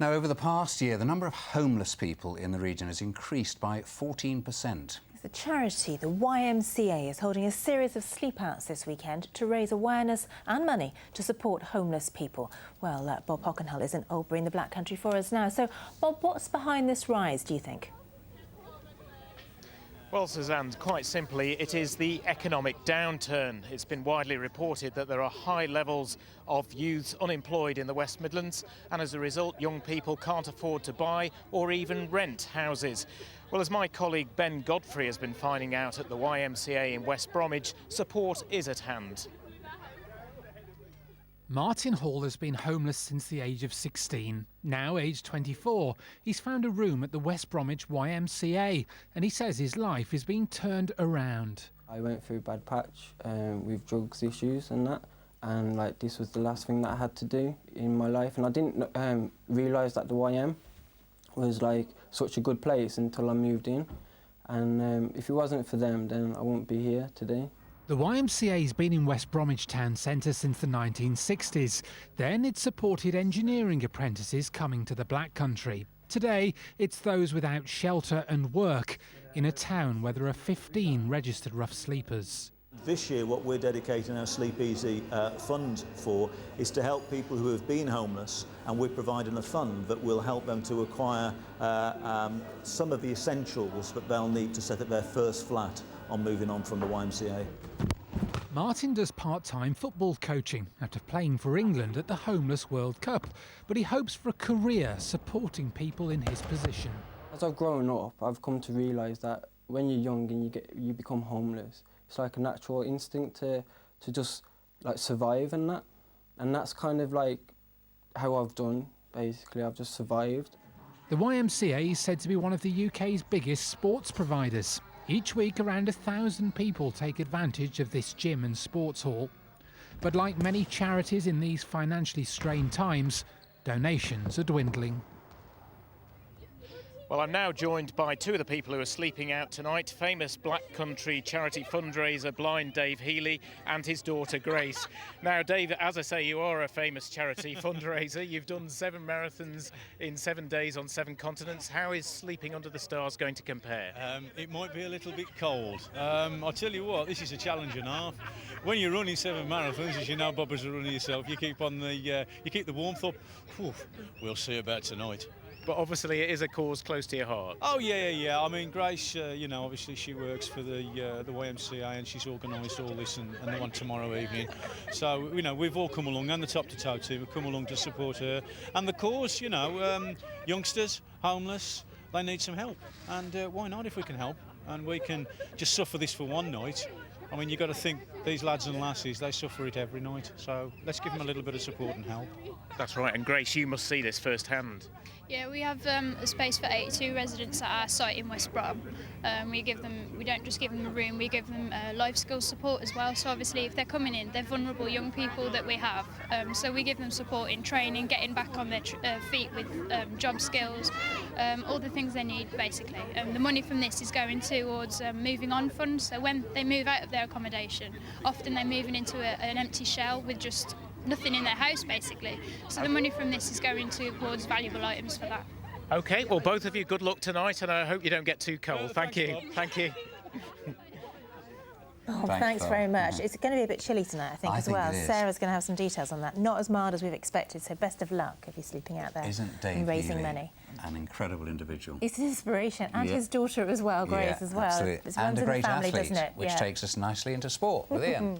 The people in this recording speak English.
Now, over the past year, the number of homeless people in the region has increased by 14%. The charity, the YMCA, is holding a series of sleep-outs this weekend to raise awareness and money to support homeless people. Well, Bob Hockenhull is in Oldbury in the Black Country for us now. So, Bob, what's behind this rise, do you think? Well, Suzanne, quite simply, it is the economic downturn. It's been widely reported that there are high levels of youths unemployed in the West Midlands, and as a result, young people can't afford to buy or even rent houses. Well, as my colleague Ben Godfrey has been finding out at the YMCA in West Bromwich, support is at hand. Martin Hall has been homeless since the age of 16. Now aged 24, he's found a room at the West Bromwich YMCA, and he says his life is being turned around. I went through a bad patch with drugs issues and that, and this was the last thing that I had to do in my life, and I didn't realise that the YM was such a good place until I moved in, and if it wasn't for them, then I wouldn't be here today. The YMCA's been in West Bromwich town centre since the 1960s. Then it supported engineering apprentices coming to the Black Country. Today, it's those without shelter and work in a town where there are 15 registered rough sleepers. This year, what we're dedicating our Sleep Easy fund for is to help people who have been homeless, and we're providing a fund that will help them to acquire some of the essentials that they'll need to set up their first flat on moving on from the YMCA. Martin does part-time football coaching after playing for England at the Homeless World Cup, but he hopes for a career supporting people in his position. As I've grown up, I've come to realise that when you're young and you become homeless, it's like a natural instinct to just survive and that. And that's kind of how I've done, basically. I've just survived. The YMCA is said to be one of the UK's biggest sports providers. Each week, around 1,000 people take advantage of this gym and sports hall. But like many charities in these financially strained times, donations are dwindling. Well, I'm now joined by two of the people who are sleeping out tonight, famous Black Country charity fundraiser blind Dave Healy and his daughter Grace. Now, Dave, as I say, you are a famous charity fundraiser. You've done 7 marathons in 7 days on 7 continents. How is Sleeping Under the Stars going to compare? It might be a little bit cold. I'll tell you what, this is a challenge and a half. When you're running 7 marathons, as you know, Bob, as a runner yourself, you keep the warmth up. Whew, we'll see about tonight. But obviously it is a cause close to your heart. Oh, yeah. I mean, Grace, obviously she works for the YMCA, and she's organised all this and the one tomorrow evening. So, we've all come along, and the Top to Toe team have come along to support her. And the cause, youngsters, homeless, they need some help. And why not if we can help? And we can just suffer this for one night. I mean, you've got to think, these lads and lasses, they suffer it every night. So let's give them a little bit of support and help. That's right, and Grace, you must see this firsthand. Yeah, we have a space for 82 residents at our site in West Brom. We don't just give them a room, we give them life skills support as well. So obviously if they're coming in, they're vulnerable young people that we have. So we give them support in training, getting back on their feet with job skills, all the things they need basically. The money from this is going towards moving on funds. So when they move out of their accommodation, often they're moving into an empty shell with just nothing in their house basically. So the money from this is going towards valuable items for that. OK, well, both of you, good luck tonight, and I hope you don't get too cold. Thank you. Bob. Thank you. Oh, thanks very much. It's going to be a bit chilly tonight, I think, as well. Sarah's going to have some details on that. Not as mild as we've expected, so best of luck if you're sleeping out there. Isn't Dave and raising Healy money. an incredible individual? It's an inspiration, and his daughter as well, Grace, as well. Absolutely. It and runs a in the great family, athlete, doesn't it? which takes us nicely into sport with Ian.